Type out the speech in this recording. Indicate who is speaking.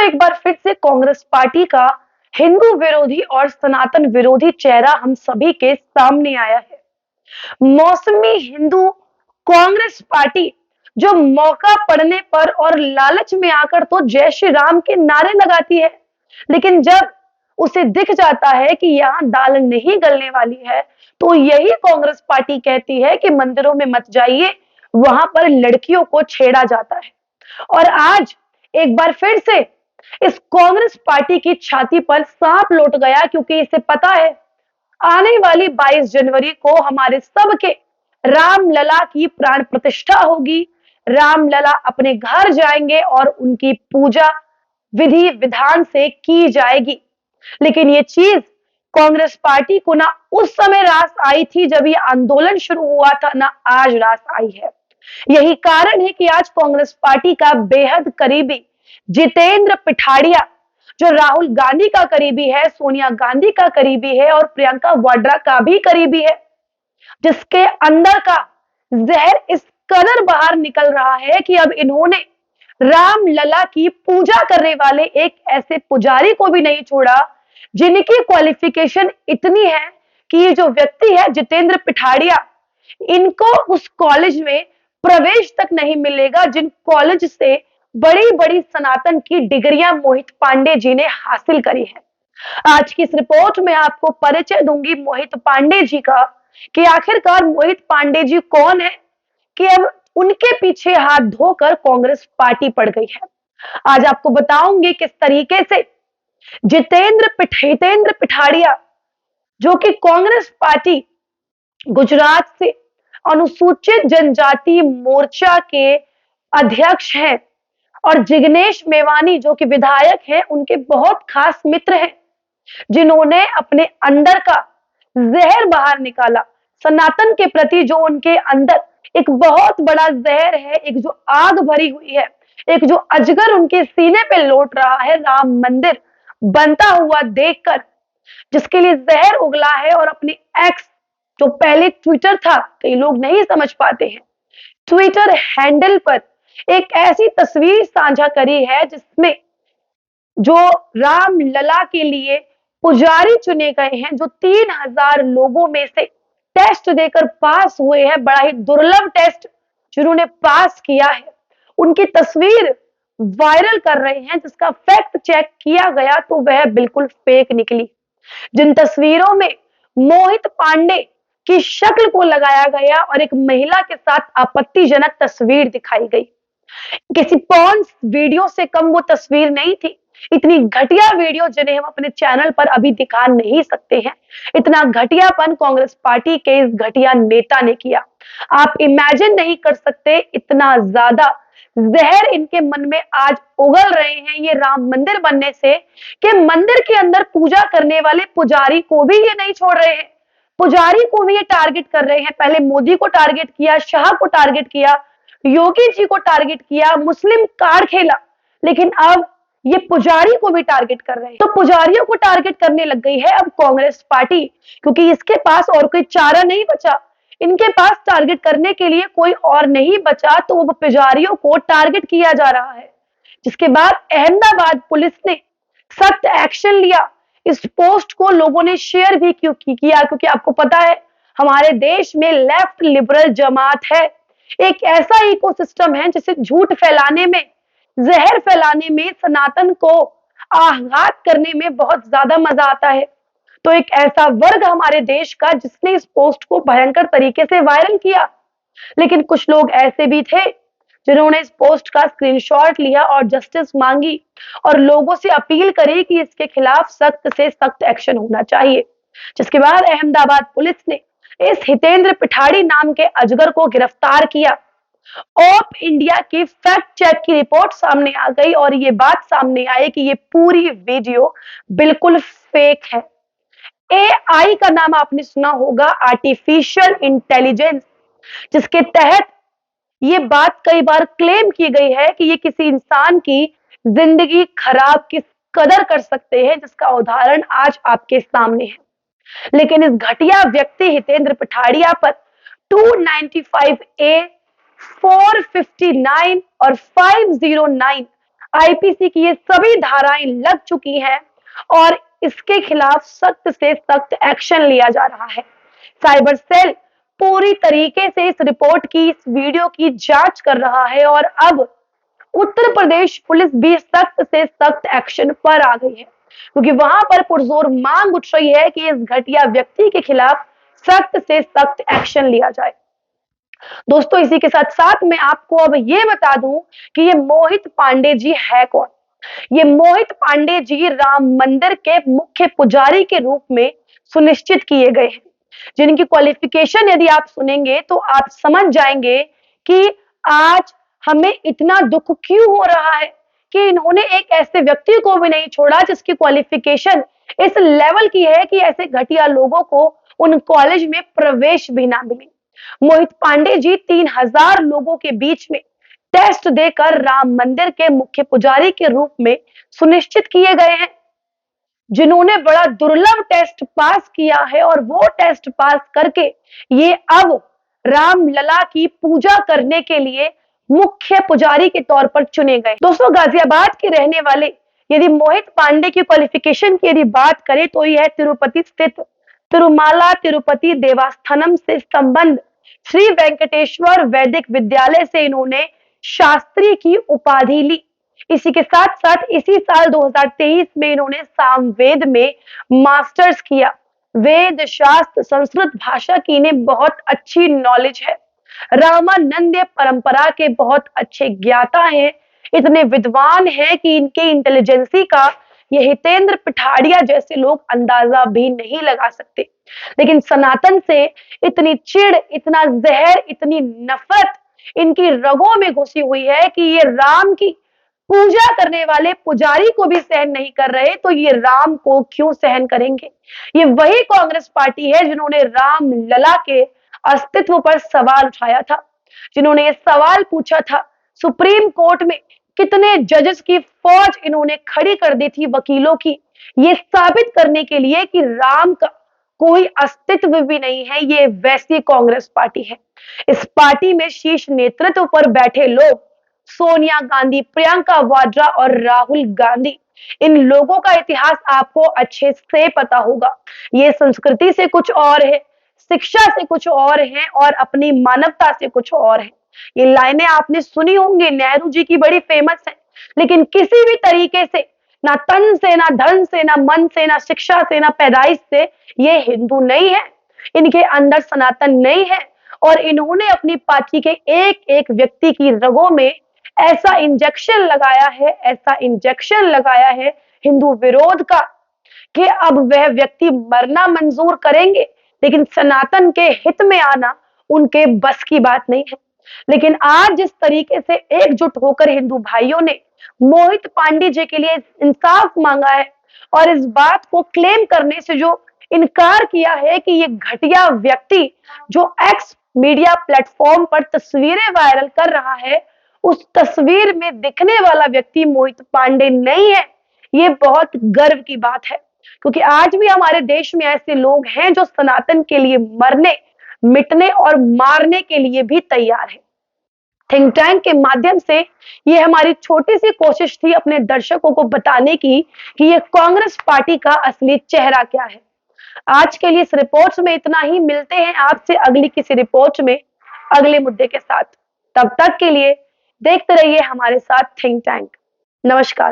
Speaker 1: एक बार फिर से कांग्रेस पार्टी का हिंदू विरोधी और सनातन विरोधी चेहरा हम सभी के सामने आया है। मौसमी हिंदू कांग्रेस पार्टी जो मौका पड़ने पर और लालच में आकर तो जय श्री राम के नारे लगाती है, लेकिन जब उसे दिख जाता है कि यहाँ दाल नहीं गलने वाली है, तो यही कांग्रेस पार्टी कहती है कि मंदिरों में मत जाइए, वहां पर लड़कियों को छेड़ा जाता है। और आज एक बार फिर से इस कांग्रेस पार्टी की छाती पर सांप लौट गया, क्योंकि इसे पता है आने वाली 22 जनवरी को हमारे सबके रामलला की प्राण प्रतिष्ठा होगी। रामलला अपने घर जाएंगे और उनकी पूजा विधि विधान से की जाएगी। लेकिन ये चीज कांग्रेस पार्टी को ना उस समय रास आई थी जब ये आंदोलन शुरू हुआ था, ना आज रास आई है। यही कारण है कि आज कांग्रेस पार्टी का बेहद करीबी जितेंद्र पिठाड़िया, जो राहुल गांधी का करीबी है, सोनिया गांधी का करीबी है और प्रियंका वाड्रा का भी करीबी है, जिसके अंदर का जहर इस कदर बाहर निकल रहा है कि अब इन्होंने रामलला की पूजा करने वाले एक ऐसे पुजारी को भी नहीं छोड़ा जिनकी क्वालिफिकेशन इतनी है कि ये जो व्यक्ति है जितेंद्र पिठाड़िया, इनको उस कॉलेज में प्रवेश तक नहीं मिलेगा जिन कॉलेज से बड़ी बड़ी सनातन की डिग्रियां मोहित पांडे जी ने हासिल करी है। आज की इस रिपोर्ट में आपको परिचय दूंगी मोहित पांडे जी का, कि आखिरकार मोहित पांडे जी कौन है कि अब उनके पीछे हाथ धोकर कांग्रेस पार्टी पड़ गई है। आज आपको बताऊंगी किस तरीके से हितेंद्र पिठाड़िया, जो कि कांग्रेस पार्टी गुजरात से अनुसूचित जनजाति मोर्चा के अध्यक्ष हैं, और जिग्नेश मेवानी जो कि विधायक हैं, उनके बहुत खास मित्र हैं, जिन्होंने अपने अंदर का जहर बाहर निकाला। सनातन के प्रति जो उनके अंदर एक बहुत बड़ा जहर है, एक जो आग भरी हुई है, एक जो अजगर उनके सीने पे लौट रहा है राम मंदिर बनता हुआ देखकर, जिसके लिए जहर उगला है। और अपने एक्स, जो पहले ट्विटर था, कई लोग नहीं समझ पाते हैं, ट्विटर हैंडल पर एक ऐसी तस्वीर साझा करी है जिसमें जो रामलला के लिए पुजारी चुने गए हैं, जो 3000 लोगों में से टेस्ट देकर पास हुए हैं, बड़ा ही दुर्लभ टेस्ट जिन्होंने पास किया है, उनकी तस्वीर वायरल कर रहे हैं, जिसका फैक्ट चेक किया गया तो वह बिल्कुल फेक निकली। जिन तस्वीरों में मोहित पांडे की शक्ल को लगाया गया और एक महिला के साथ आपत्तिजनक तस्वीर दिखाई गई, किसी पॉर्न वीडियो से कम वो तस्वीर नहीं थी। इतनी घटिया वीडियो जिन्हें हम अपने चैनल पर अभी दिखा नहीं सकते हैं, इतना घटियापन कांग्रेस पार्टी के इस घटिया नेता ने किया। आप इमेजिन नहीं कर सकते इतना ज्यादा जहर इनके मन में आज उगल रहे हैं ये राम मंदिर बनने से, कि मंदिर के अंदर पूजा करने वाले पुजारी को भी ये नहीं छोड़ रहे हैं, पुजारी को भी ये टारगेट कर रहे हैं। पहले मोदी को टारगेट किया, शाह को टारगेट किया, योगी जी को टारगेट किया, मुस्लिम कार्ड खेला, लेकिन अब ये पुजारी को भी टारगेट कर रहे हैं। तो पुजारियों को टारगेट करने लग गई है अब कांग्रेस पार्टी, क्योंकि इसके पास और कोई चारा नहीं बचा, इनके पास टारगेट करने के लिए कोई और नहीं बचा, तो वो पुजारियों को टारगेट किया जा रहा है। जिसके बाद अहमदाबाद पुलिस ने सख्त एक्शन लिया। इस पोस्ट को लोगों ने शेयर भी किया, क्योंकि आपको पता है हमारे देश में लेफ्ट लिबरल जमात है, एक ऐसा इकोसिस्टम है जिसे झूठ फैलाने में, जहर फैलाने में, सनातन को आघात करने में बहुत ज्यादा मजा आता है। तो एक ऐसा वर्ग हमारे देश का जिसने इस पोस्ट को भयंकर तरीके से वायरल किया, लेकिन कुछ लोग ऐसे भी थे जिन्होंने इस पोस्ट का स्क्रीनशॉट लिया और जस्टिस मांगी और लोगों से अपील करी कि इसके खिलाफ सख्त से सख्त एक्शन होना चाहिए। जिसके बाद अहमदाबाद पुलिस ने इस हितेंद्र पिठाड़ी नाम के अजगर को गिरफ्तार किया। ऑप इंडिया की फैक्ट चेक की रिपोर्ट सामने आ गई और ये बात सामने आई कि ये पूरी वीडियो बिल्कुल फेक है। एआई का नाम आपने सुना होगा, आर्टिफिशियल इंटेलिजेंस, जिसके तहत ये बात कई बार क्लेम की गई है कि ये किसी इंसान की जिंदगी खराब किस कदर कर सकते हैं, जिसका उदाहरण आज आपके सामने है। लेकिन इस घटिया व्यक्ति हितेंद्र पिठाड़िया पर 295A, 459 और 509 आईपीसी की ये सभी धाराएं लग चुकी हैं और इसके खिलाफ सख्त से सख्त एक्शन लिया जा रहा है। साइबर सेल पूरी तरीके से इस रिपोर्ट की, इस वीडियो की जांच कर रहा है और अब उत्तर प्रदेश पुलिस भी सख्त से सख्त एक्शन पर आ गई है, क्योंकि वहां पर पुरजोर मांग उठ रही है कि इस घटिया व्यक्ति के खिलाफ सख्त से सख्त एक्शन लिया जाए। दोस्तों, इसी के साथ साथ मैं आपको अब ये बता दूं कि ये मोहित पांडे जी है कौन। ये मोहित पांडे जी राम मंदिर के मुख्य पुजारी के रूप में सुनिश्चित किए गए हैं, जिनकी क्वालिफिकेशन यदि आप सुनेंगे तो आप समझ जाएंगे कि आज हमें इतना दुख क्यों हो रहा है कि इन्होंने एक ऐसे व्यक्ति को भी नहीं छोड़ा जिसकी क्वालिफिकेशन इस लेवल की है कि ऐसे घटिया लोगों को उन कॉलेज में प्रवेश भी ना मिले। मोहित पांडे जी 3000 लोगों के बीच में टेस्ट देकर राम मंदिर के मुख्य पुजारी के रूप में सुनिश्चित किए गए हैं, जिन्होंने बड़ा दुर्लभ टेस्ट पास किया है और वो टेस्ट पास करके ये अब रामलला की पूजा करने के लिए मुख्य पुजारी के तौर पर चुने गए। दोस्तों, गाजियाबाद के रहने वाले यदि मोहित पांडे की क्वालिफिकेशन की यदि बात करें तो यह तिरुपति स्थित तिरुमाला तिरुपति देवस्थानम से संबंध श्री वेंकटेश्वर वैदिक विद्यालय से इन्होंने शास्त्री की उपाधि ली। इसी के साथ साथ इसी साल 2023 में इन्होंने सामवेद में मास्टर्स किया। वेद शास्त्र संस्कृत भाषा की इन्हें बहुत अच्छी नॉलेज है। रामानंद परंपरा के बहुत अच्छे ज्ञाता हैं, इतने विद्वान हैं कि इनके इंटेलिजेंसी का ये हितेंद्र पिठाड़िया जैसे लोग अंदाजा भी नहीं लगा सकते। लेकिन सनातन से इतनी चिढ़, इतना जहर, इतनी नफरत इनकी रगों में घुसी हुई है कि ये राम की पूजा करने वाले पुजारी को भी सहन नहीं कर रहे, तो ये राम को क्यों सहन करेंगे। ये वही कांग्रेस पार्टी है जिन्होंने राम लला के अस्तित्व पर सवाल उठाया था, जिन्होंने ये सवाल पूछा था सुप्रीम कोर्ट में कितने जजेस की फौज इन्होंने खड़ी कर दी थी, वकीलों की, ये साबित करने के लिए कि राम का कोई अस्तित्व भी नहीं है। ये वैसी कांग्रेस पार्टी है। इस पार्टी में शीर्ष नेतृत्व पर बैठे लोग सोनिया गांधी, प्रियंका वाड्रा और राहुल गांधी, इन लोगों का इतिहास आपको अच्छे से पता होगा। ये संस्कृति से कुछ और है, शिक्षा से कुछ और है और अपनी मानवता से कुछ और है। ये लाइनें आपने सुनी होंगी, नेहरू जी की बड़ी फेमस है, लेकिन किसी भी तरीके से ना तन से, ना धन से, ना मन से, ना शिक्षा से, ना पैदाइश से ये हिंदू नहीं है। इनके अंदर सनातन नहीं है और इन्होंने अपनी पार्टी के एक एक व्यक्ति की रगों में ऐसा इंजेक्शन लगाया है, ऐसा इंजेक्शन लगाया है हिंदू विरोध का कि अब वह व्यक्ति मरना मंजूर करेंगे, लेकिन सनातन के हित में आना उनके बस की बात नहीं है। लेकिन आज जिस तरीके से एकजुट होकर हिंदू भाइयों ने मोहित पांडे जी के लिए इंसाफ मांगा है और इस बात को क्लेम करने से जो इनकार किया है कि ये घटिया व्यक्ति जो एक्स मीडिया प्लेटफॉर्म पर तस्वीरें वायरल कर रहा है, उस तस्वीर में दिखने वाला व्यक्ति मोहित पांडे नहीं है, ये बहुत गर्व की बात है। क्योंकि आज भी हमारे देश में ऐसे लोग हैं जो सनातन के लिए मरने, मिटने और मारने के लिए भी तैयार है। थिंक टैंक के माध्यम से ये हमारी छोटी सी कोशिश थी अपने दर्शकों को बताने की कि ये कांग्रेस पार्टी का असली चेहरा क्या है। आज के लिए इस रिपोर्ट में इतना ही। मिलते हैं आपसे अगली किसी रिपोर्ट में अगले मुद्दे के साथ। तब तक के लिए देखते रहिए हमारे साथ थिंक टैंक। नमस्कार।